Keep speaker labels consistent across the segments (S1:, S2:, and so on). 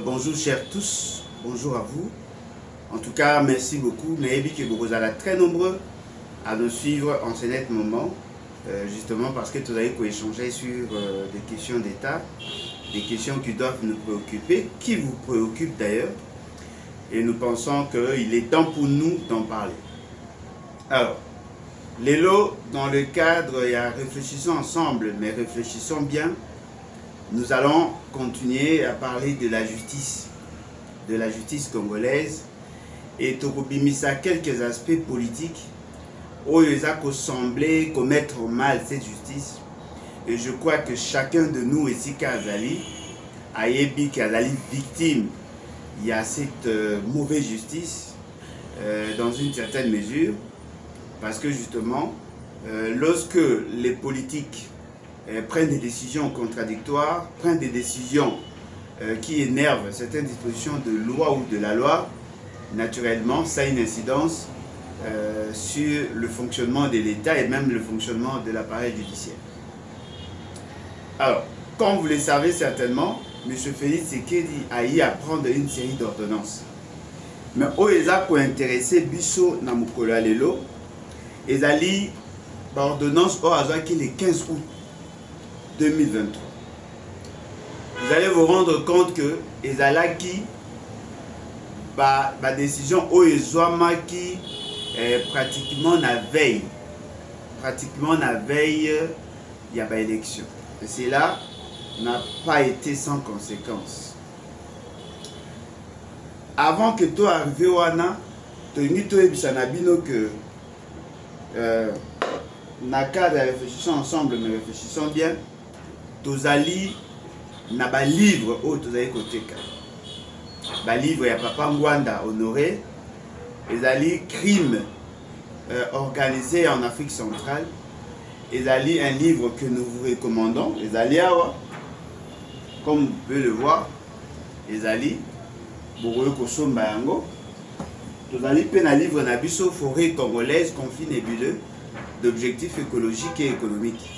S1: Bonjour chers tous, bonjour à vous. En tout cas, merci beaucoup. Naïbi que vous êtes très nombreux à nous suivre en ce net moment, justement parce que tout à l'heure, échanger sur des questions d'État, des questions qui doivent nous préoccuper, qui vous préoccupent d'ailleurs, et nous pensons qu'il est temps pour nous d'en parler. Alors, les lots, dans le cadre, il y a réfléchissons ensemble, mais réfléchissons bien. Nous allons continuer à parler de la justice congolaise et tokobimisa quelques aspects politiques où ils ont semblé commettre mal cette justice. Et je crois que chacun de nous ici, Kazali, Ayebi, Kazali, victime, il y a cette mauvaise justice dans une certaine mesure, parce que justement, lorsque les politiques prennent des décisions contradictoires, prennent des décisions qui énervent certaines dispositions de loi ou de la loi, naturellement, ça a une incidence sur le fonctionnement de l'État et même le fonctionnement de l'appareil judiciaire. Alors, comme vous le savez certainement, M. Félix Tshisekedi a eu à prendre une série d'ordonnances. Mais où ils ont intéressé Bisso Namukolo Lelo, ils ont lu l'ordonnance qui est le 15 août 2023. Vous allez vous rendre compte que les alaki la décision qui pratiquement la veille il y a pas élection. Et cela n'a pas été sans conséquence. Avant que toi arrives wana, tu que na cadre de réfléchissons ensemble, mais réfléchissons bien. Tozali na ba livre au tozali côté ka ba livre ya papa Ngwanda Honoré, ezali crime organisé en Afrique centrale, ezali un livre que nous vous recommandons, ezali awa comme vous pouvez le voir, ezali bokoyo kosomba yango, tozali pe na livre na biso forêt congolaise conflit nébuleux d'objectifs écologiques et économiques.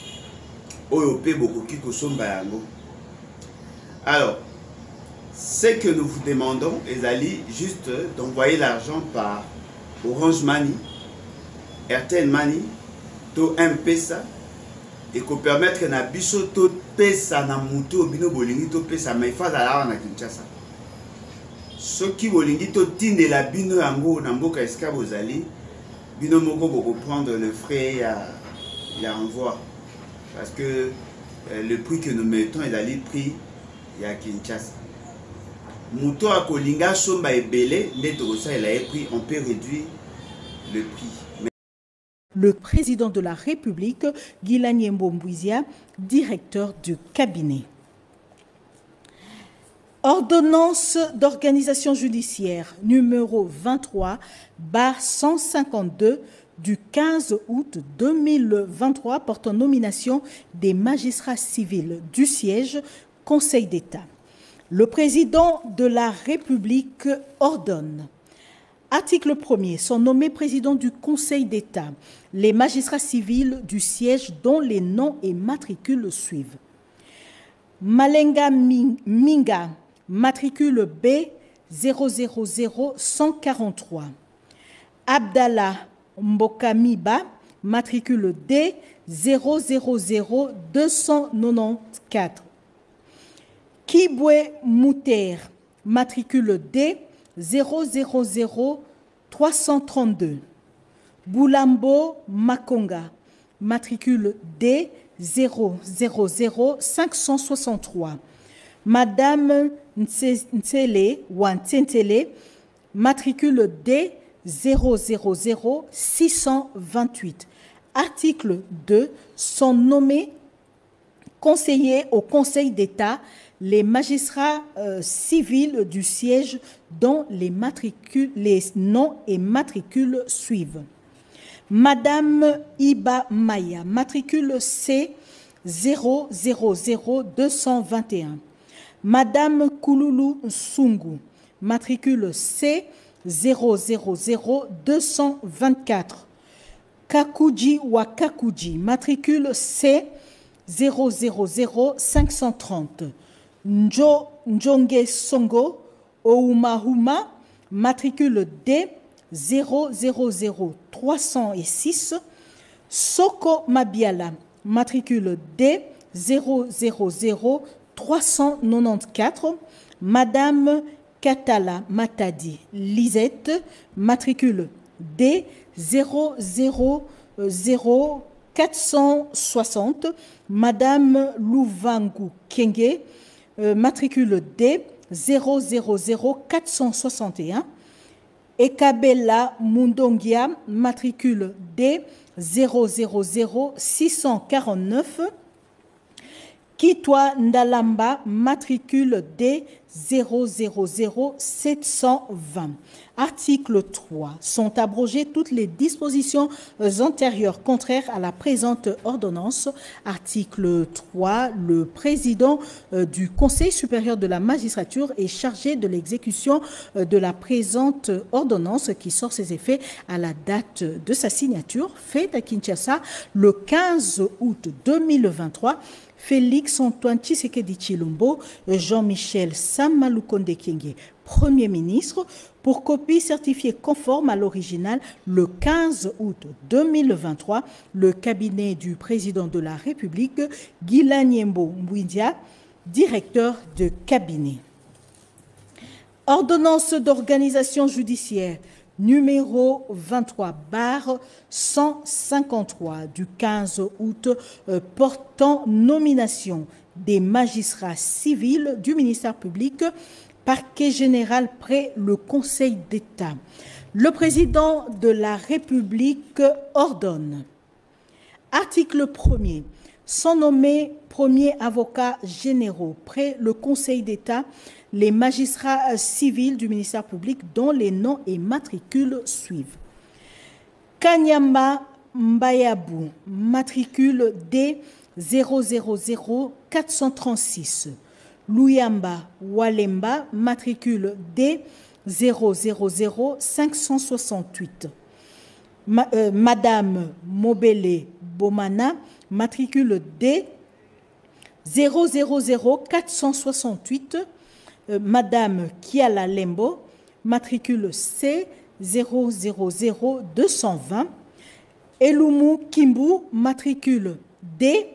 S1: Alors, ce que nous vous demandons, Ezali, juste d'envoyer l'argent par Orange Money, RTL Money, to M-Pesa, et qu'on permette que na biso to pesa na muto bino bolingi to pesa mais fa za na Kinshasa. Ce qui bolingi to tinde la bino yango na mboka eska bozali, bino moko boko prendre le frais à renvoi. Parce que le prix que nous mettons est le prix à Kinshasa. Mouto à Kolinga, Somba et Belé, on peut réduire le prix.
S2: Le président de la République, Guilani Mbouizia, directeur du cabinet. Ordonnance d'organisation judiciaire numéro 23/152 du 15 août 2023 portant nomination des magistrats civils du siège Conseil d'État. Le président de la République ordonne. Article 1er. Sont nommés président du Conseil d'État les magistrats civils du siège dont les noms et matricules suivent. Malenga Minga, matricule B 000143. Abdallah Mbokamiba, matricule D 000294. Kibwe Mouter, matricule D 000332. Boulambo Makonga, matricule D 000563. Madame Ntele Wantentele, matricule D 000628. Article 2. Sont nommés conseillers au Conseil d'État les magistrats civils du siège dont les noms et matricules suivent. Madame Iba Maya, matricule C 000221. Madame Kouloulou Sungu, matricule C 000224. Kakuji Wakakuji, matricule C 000530. Njonge Songo Oumahuma, matricule D 000306. Soko Mabiala, matricule D 000394. Madame Katala Matadi Lisette, matricule D 000460. Madame Louvangu Kenge, matricule D 000461. Ekabela Mundongia, matricule D 000649. Kitwa Ndalamba, matricule D 000720. Article 3. Sont abrogées toutes les dispositions antérieures contraires à la présente ordonnance. Article 3. Le président du Conseil supérieur de la magistrature est chargé de l'exécution de la présente ordonnance qui sort ses effets à la date de sa signature, faite à Kinshasa le 15 août 2023. Félix Antoine Tshisekedi Tshilombo, Jean-Michel Samalukonde Kyenge, Premier ministre, pour copie certifiée conforme à l'original le 15 août 2023, le cabinet du président de la République, Guila Nyembo Mbouindia, directeur de cabinet. Ordonnance d'organisation judiciaire numéro 23/153 du 15 août portant nomination des magistrats civils du ministère public, parquet général près le Conseil d'État. Le président de la République ordonne. Article 1er. Sont nommés premiers avocats généraux près le Conseil d'État les magistrats civils du ministère public dont les noms et matricules suivent. Kanyama Mbayabou, matricule D 000436. Luyamba Walemba, matricule D 000568. Madame Mobele Bomana, matricule D 000468. Madame Kiala Lembo, matricule C 000220. Elumu Kimbu, matricule D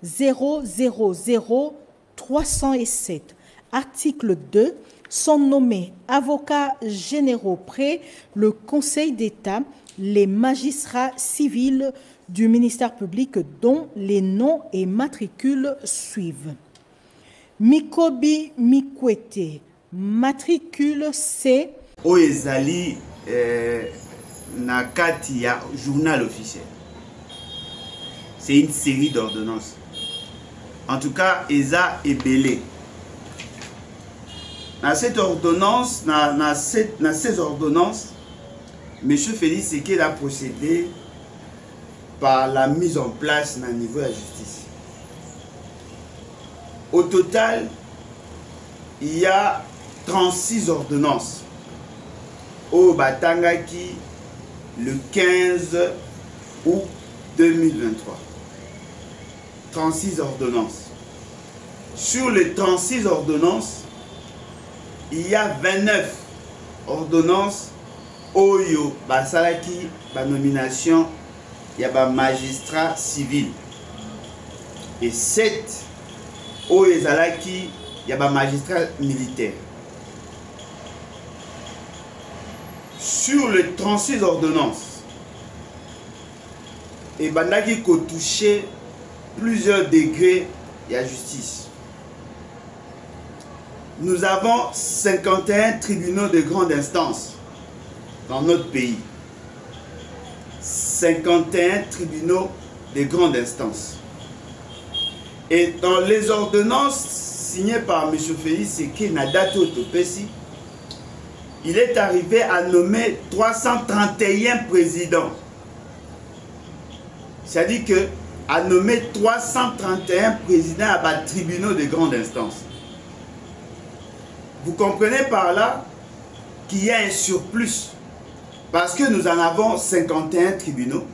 S2: 000307. Article 2. Sont nommés avocats généraux près le Conseil d'État les magistrats civils du ministère public dont les noms et matricules suivent. Mikobi Mikwete, matricule C.
S1: Oezali Nakati ya journal officiel. C'est une série d'ordonnances. En tout cas, Eza est belé. Dans cette ordonnance, dans ces ordonnances, M. Félix Tshisekedi a procédé par la mise en place au niveau de la justice. Au total, il y a 36 ordonnances au Batangaki le 15 août 2023. 36 ordonnances. Sur les 36 ordonnances, il y a 29 ordonnances Oyo Basalaki, la nomination, il y a un magistrat civil. Et 7 Oyo Zalaki, il y a un magistrat militaire. Sur les 36 ordonnances, et Bandaki ko touché plusieurs degrés de la justice. Nous avons 51 tribunaux de grande instance dans notre pays. 51 tribunaux de grande instance. Et dans les ordonnances signées par M. Félix Tshisekedi Nadato Topesi, il est arrivé à nommer 331 présidents. C'est-à-dire que à nommer 331 présidents à des tribunaux de grande instance. Vous comprenez par là qu'il y a un surplus. Parce que nous en avons 51 tribunaux.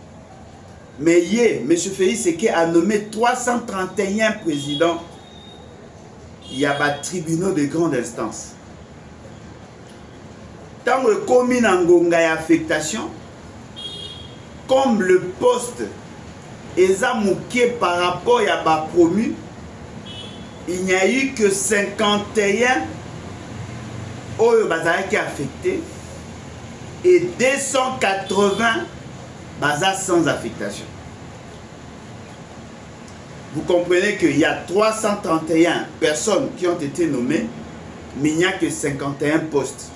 S1: Mais hier, M. Félix Tshisekedi a nommé 331 présidents il y a des tribunaux de grande instance. Tant que commune en gonga et affectation, comme le poste est amouqué par rapport à la promu, il n'y a eu que 51 qui affectés et 280 sans affectation. Vous comprenez qu'il y a 331 personnes qui ont été nommées, mais il n'y a que 51 postes.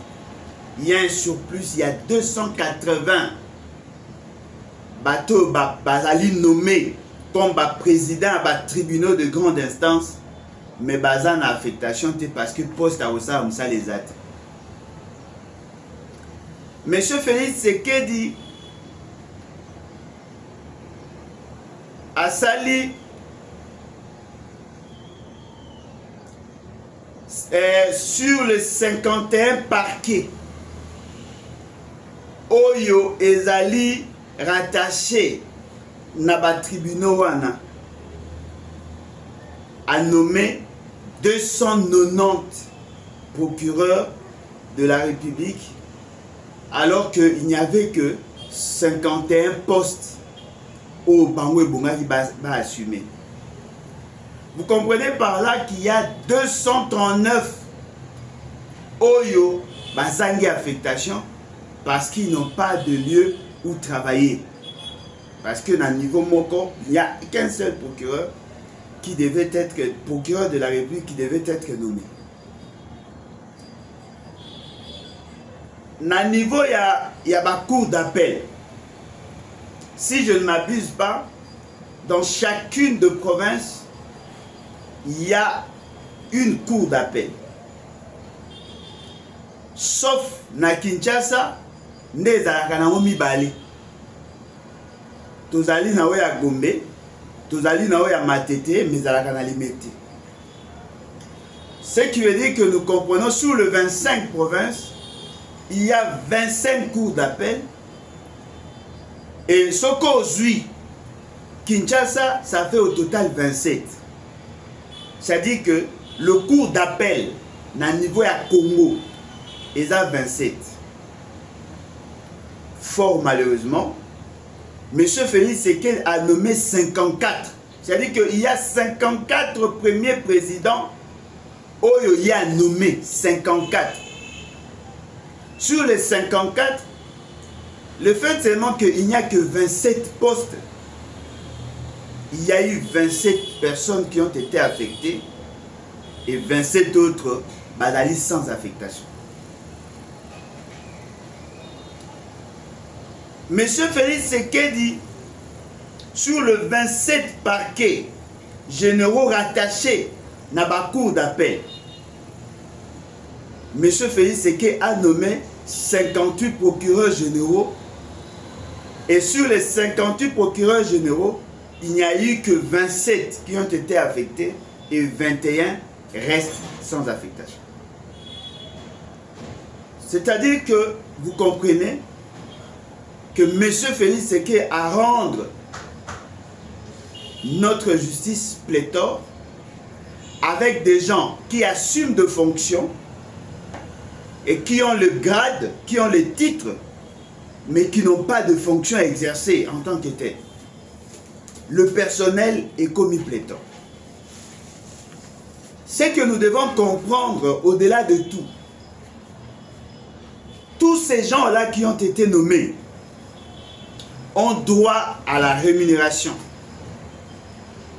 S1: Il y a un surplus, il y a 280 bateaux nommés comme président des tribunaux de grande instance, mais bazan affectation parce que poste à ça les a. Monsieur Félix Tshisekedi a sali sur les 51 parquets Oyo ezali rattaché na tribunaux wana a nommé 290 procureurs de la République alors qu'il n'y avait que 51 postes au Bangwe Bonga qui va assumer. Vous comprenez par là qu'il y a 239 Oyo Bazangi affectation parce qu'ils n'ont pas de lieu où travailler. Parce que dans le niveau Moko, il n'y a qu'un seul procureur qui devait être procureur de la République qui devait être nommé. Dans le niveau, il y a ma cour d'appel. Si je ne m'abuse pas, dans chacune de provinces, il y a une cour d'appel. Sauf na Kinshasa, nde ezalaka nango mibale. Tozali na oyo ya Gombe, tozali na oyo ya Matete, mais ezalaka na Limete. Ce qui veut dire que nous comprenons sur les 25 provinces, il y a 25 cours d'appel. Et ce qu'aujourd'hui, Kinshasa, ça fait au total 27. C'est-à-dire que le cours d'appel, dans le niveau à Congo, est à 27. Fort malheureusement, M. Félix Tshisekedi a nommé 54. C'est-à-dire qu'il y a 54 premiers présidents où il a nommé 54. Sur les 54, le fait seulement qu'il n'y a que 27 postes, il y a eu 27 personnes qui ont été affectées et 27 autres badali sans affectation. Monsieur Félix Tshisekedi, sur le 27 parquets généraux rattachés à la cour d'appel, Monsieur Félix Tshisekedi a nommé 58 procureurs généraux et sur les 58 procureurs généraux, il n'y a eu que 27 qui ont été affectés et 21 restent sans affectation. C'est-à-dire que vous comprenez que M. Félix Tshisekedi a rendre notre justice pléthore avec des gens qui assument de fonctions et qui ont le grade, qui ont les titres, mais qui n'ont pas de fonction à exercer en tant que tel. Le personnel est commis pléthore. C'est que nous devons comprendre au-delà de tout. Tous ces gens-là qui ont été nommés ont droit à la rémunération,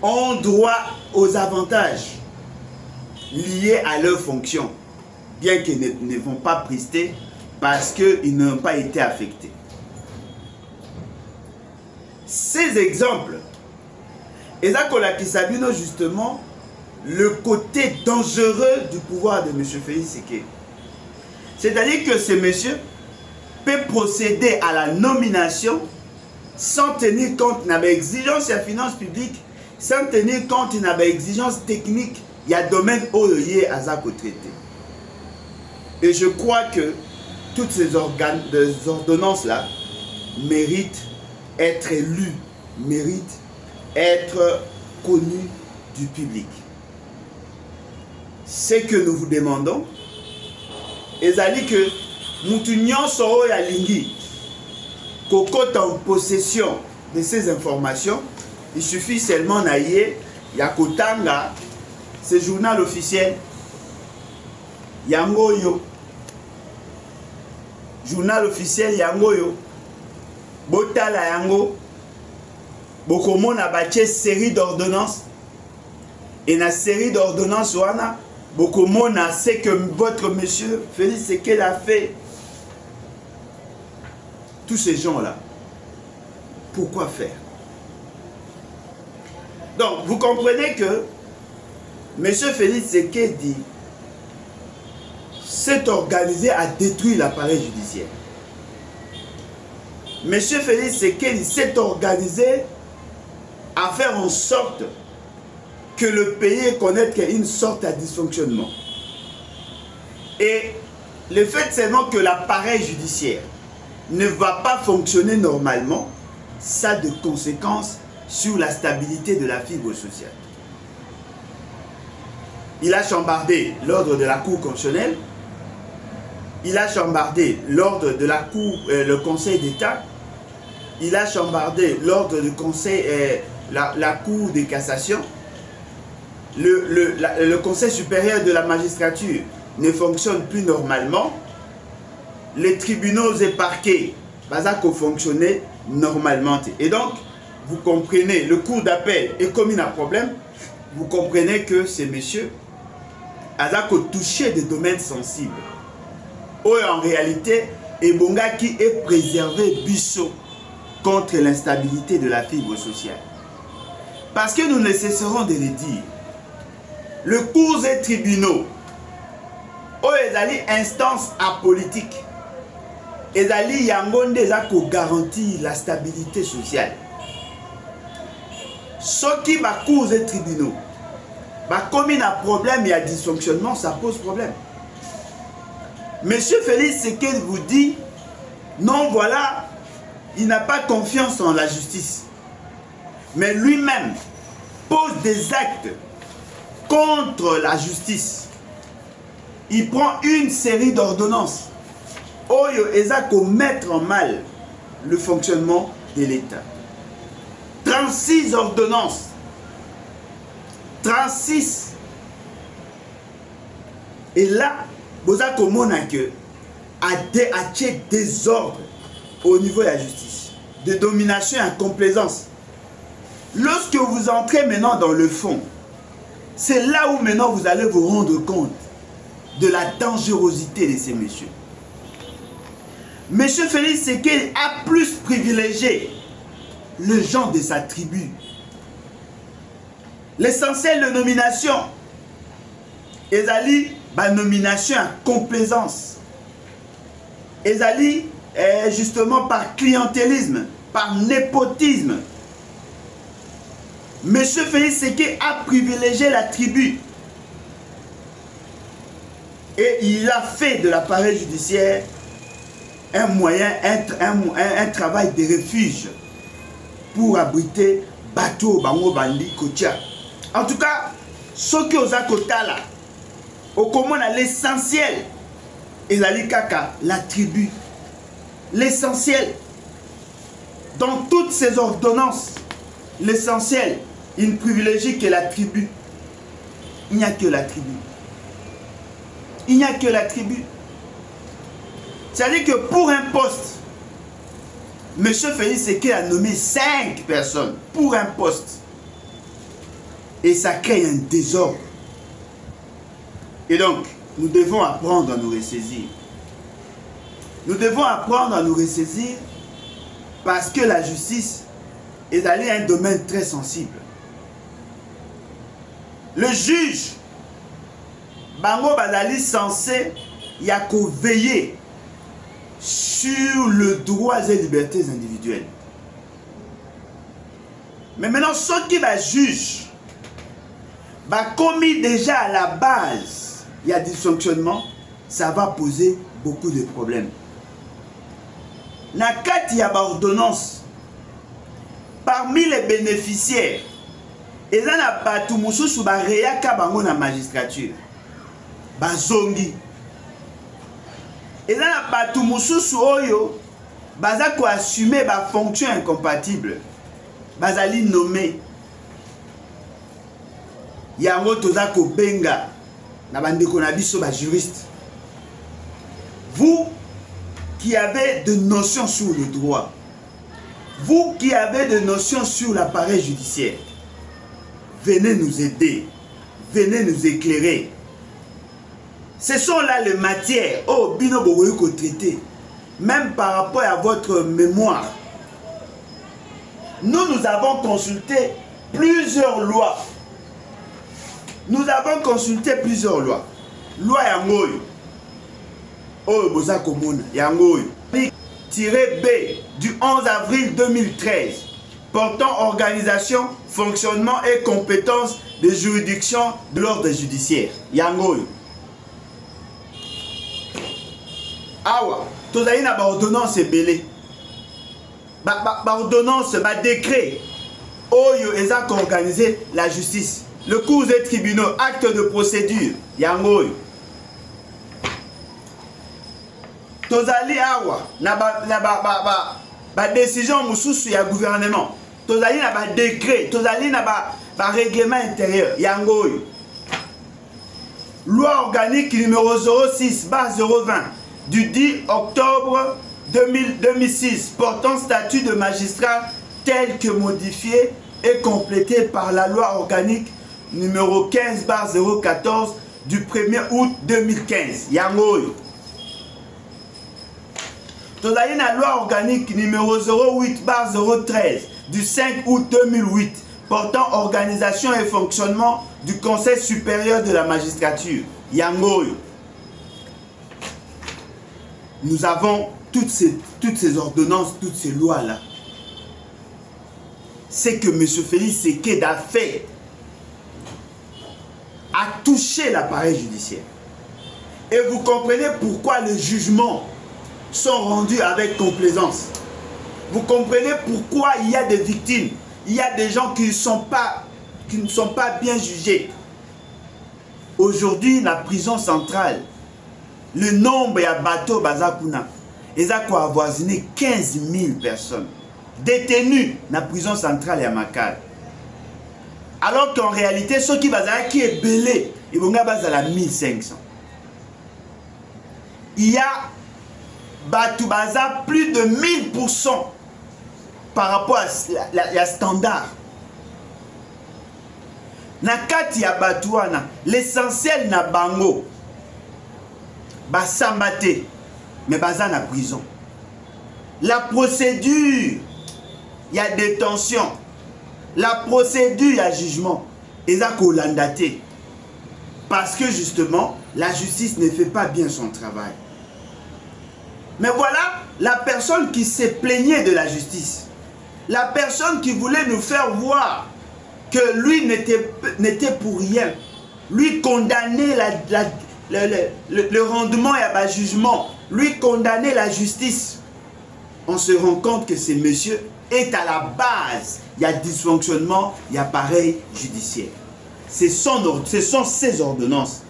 S1: ont droit aux avantages liés à leur fonction, bien qu'ils ne vont pas prester parce qu'ils n'ont pas été affectés. Ces exemples, Ezakolakisabino justement, le côté dangereux du pouvoir de M. Félix Tshisekedi. C'est-à-dire que ce monsieur peut procéder à la nomination sans tenir compte de l'exigence de la finance publique, sans tenir compte de l'exigence technique, il y a domaine OEI à Zako traité. Et je crois que toutes ces ordonnances-là méritent être lues, méritent être connues du public. ce que nous vous demandons, ezali que mutu nyonso oyo alingi kokota en possession de ces informations, il suffit seulement na ye ya kotanga ce journal officiel yango yo, journal officiel yango yo, botala yango, bokomona batie série d'ordonnances, et na série d'ordonnances wana bokomona ce que votre monsieur Félix Tshisekedi a fait. Tous ces gens-là, pourquoi faire? Donc, vous comprenez que monsieur Félix Tshisekedi s'est organisé à détruire l'appareil judiciaire. Monsieur Félix Tshisekedi s'est organisé à faire en sorte que le pays connaisse une sorte de dysfonctionnement. Et le fait seulement que l'appareil judiciaire ne va pas fonctionner normalement, ça a des conséquences sur la stabilité de la fibre sociale. Il a chambardé l'ordre de la Cour constitutionnelle, il a chambardé l'ordre de la Cour, le Conseil d'État, il a chambardé l'ordre du Conseil, la Cour de cassation. Le Conseil supérieur de la magistrature ne fonctionne plus normalement. Les tribunaux et parquets vont fonctionner normalement. Et donc, vous comprenez, le cours d'appel est commis un problème. Vous comprenez que ces messieurs ont touché des domaines sensibles. Ou en réalité, Ebonga qui est préservé Bissot contre l'instabilité de la fibre sociale. Parce que nous ne cesserons de le dire. Le cours et tribunaux, ils instance apolitique. Ils yangonde ko garantir la stabilité sociale. Ce qui va cours et tribunaux, comme il y a un problème, il y a dysfonctionnement, ça pose problème. Monsieur Félix Tshisekedi vous dit, non voilà, il n'a pas confiance en la justice. Mais lui-même pose des actes contre la justice. Il prend une série d'ordonnances Oyo ezako mettre en mal le fonctionnement de l'État. 36 ordonnances. 36. Et là, vous avez que à des désordre au niveau de la justice, de domination et incomplaisance. Lorsque vous entrez maintenant dans le fond, c'est là où maintenant vous allez vous rendre compte de la dangerosité de ces messieurs. Monsieur Félix Tshisekedi a plus privilégié le gens de sa tribu. L'essentiel de nomination, ezali ba nomination à complaisance. Ezali justement par clientélisme, par népotisme. Monsieur Félix Tshisekedi a privilégié la tribu. Et il a fait de l'appareil judiciaire un moyen, un travail de refuge pour abriter bateau bango bandi kotia. En tout cas, ce que vous avez là, au commun l'essentiel, et la tribu, l'essentiel, dans toutes ces ordonnances, l'essentiel, il ne privilégie que la tribu. Il n'y a que la tribu. Il n'y a que la tribu. C'est-à-dire que pour un poste, M. Félix Tshisekedi a nommé 5 personnes pour un poste. Et ça crée un désordre. Et donc, nous devons apprendre à nous ressaisir. Nous devons apprendre à nous ressaisir parce que la justice est allée à un domaine très sensible. Le juge, Bango Badali censé y a qu'au veiller sur le droit et libertés individuelles. Mais maintenant, ceux qui va juger, commis déjà à la base, il y a dysfonctionnement, ça va poser beaucoup de problèmes. Nakati y a ordonnance. Parmi les bénéficiaires, il y a pas tout moussou sous la magistrature. bazongi. Et là, na batu mususu oyo baza ko assumer ba fonction incompatible. Bazali nommé. Yango toza ko benga na bandeko na biso ba juriste. Vous qui avez de notions sur le droit, vous qui avez de notions sur l'appareil judiciaire, venez nous aider, venez nous éclairer. Ce sont là les matières, oh, bino bogoyuko traité, même par rapport à votre mémoire. Nous avons consulté plusieurs lois. Nous avons consulté plusieurs lois. Loi Yangoyo. Oh, Boza Komona, Yangoyo. Tiré B du 11 avril 2013 portant organisation, fonctionnement et compétences de juridiction de l'ordre judiciaire. Yangoyo. Awa, tozali na ba ordonnance belé. Ba ordonnance, ba décret. Oyo eza ko organiser la justice. Le cours des tribunaux, acte de procédure. Yangoyo. Tozali awa na ba décision mususu ya gouvernement. Tozali na ba décret, tozali na ba règlement intérieur. Yangoyo. Loi organique numéro 06/020 du 10 octobre 2006 portant statut de magistrat tel que modifié et complété par la loi organique numéro 15/014 du 1er août 2015. Yangoyo. Tozali na loi organique numéro 08/013 du 5 août 2008 portant organisation et fonctionnement du Conseil supérieur de la magistrature. Yangoyo. Nous avons toutes ces ordonnances, toutes ces lois-là. C'est que M. Félix Seked a fait, a touché l'appareil judiciaire. Et vous comprenez pourquoi les jugements sont rendus avec complaisance. Vous comprenez pourquoi il y a des victimes, il y a des gens qui ne sont pas bien jugés. Aujourd'hui, la prison centrale, le nombre de bateaux Bazakuna, ils ont avoisiné 15 000 personnes détenues dans la prison centrale à Makal. Alors qu'en réalité, ceux qui qui est belé, ils vont à 1500. Il y a Batoubaza plus de 1000% par rapport à la standard. Nakati ya Batouana, l'essentiel na bango. Basambate, mais baza na prison. La procédure, il y a détention. La procédure, il y a jugement. Et ça kolandate. Parce que justement, la justice ne fait pas bien son travail. Mais voilà la personne qui s'est plaignée de la justice. La personne qui voulait nous faire voir que lui n'était pour rien. Lui condamner le rendement et le jugement. Lui condamner la justice. On se rend compte que ce monsieur est à la base. Il y a dysfonctionnement, il y a appareil judiciaire. Ce sont ses ordonnances.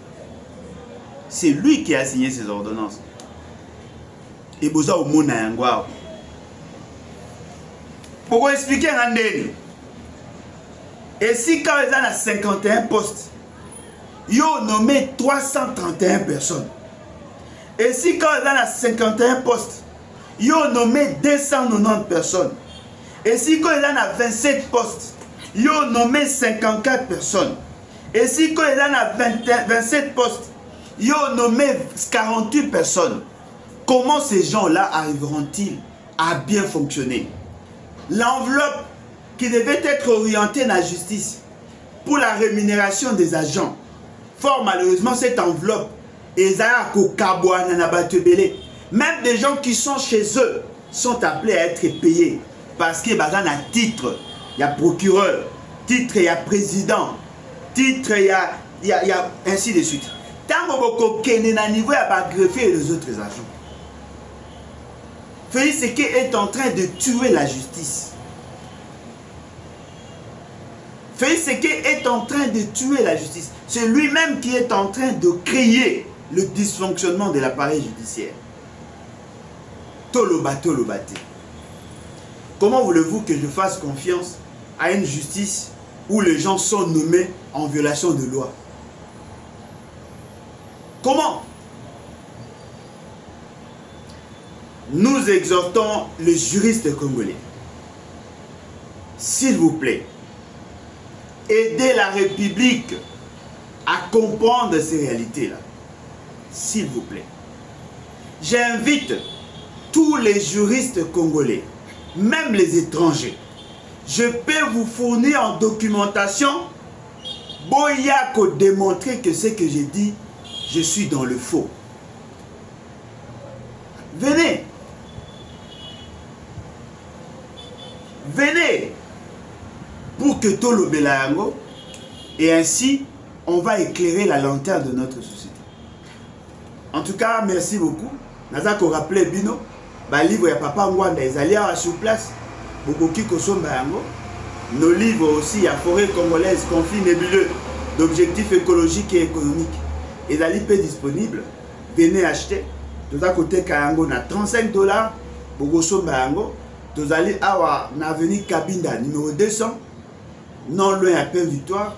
S1: C'est lui qui a signé ces ordonnances. Et boza au mona yangwa. Pour expliquer Randeni. Et si quand ils ont 51 postes, ils ont nommé 331 personnes. Et si quand ils ont 51 postes, ils ont nommé 290 personnes. Et si quand ils ont 27 postes, ils ont nommé 54 personnes. Et si quand ils ont 27 postes, ils ont nommé 48 personnes. Comment ces gens-là arriveront-ils à bien fonctionner? L'enveloppe qui devait être orientée dans la justice pour la rémunération des agents, fort malheureusement cette enveloppe, même des gens qui sont chez eux sont appelés à être payés parce qu'il y a un titre, il y a procureur, titre, il y a président, titre, il y a ainsi de suite. Tant que il y a niveau, il y a greffier et les autres agents. Félix Seked est en train de tuer la justice. Félix Tshisekedi est en train de tuer la justice. C'est lui-même qui est en train de créer le dysfonctionnement de l'appareil judiciaire. Tolobate. Comment voulez-vous que je fasse confiance à une justice où les gens sont nommés en violation de loi? Comment? Nous exhortons les juristes congolais, s'il vous plaît, aidez la République à comprendre ces réalités-là. S'il vous plaît. J'invite tous les juristes congolais, même les étrangers. Je peux vous fournir en documentation, Boyako démontrer que ce que j'ai dit, je suis dans le faux. Venez. Venez pour que tout le Belayango, et ainsi on va éclairer la lanterne de notre société. En tout cas, merci beaucoup. Nazako rappelé Bino, livre ya Papa Ngwanda ezali sur place. Bokoki kosomba yango. Nos livres aussi à Forêt congolaise, conflit nébuleux d'objectifs écologiques et économiques. Ezali peu disponible. Venez acheter. Tout à côté Kayango na $35. Bokosomba yango. Tozali awa na avenue Kabinda numéro 200, non loin à Pain Victoire.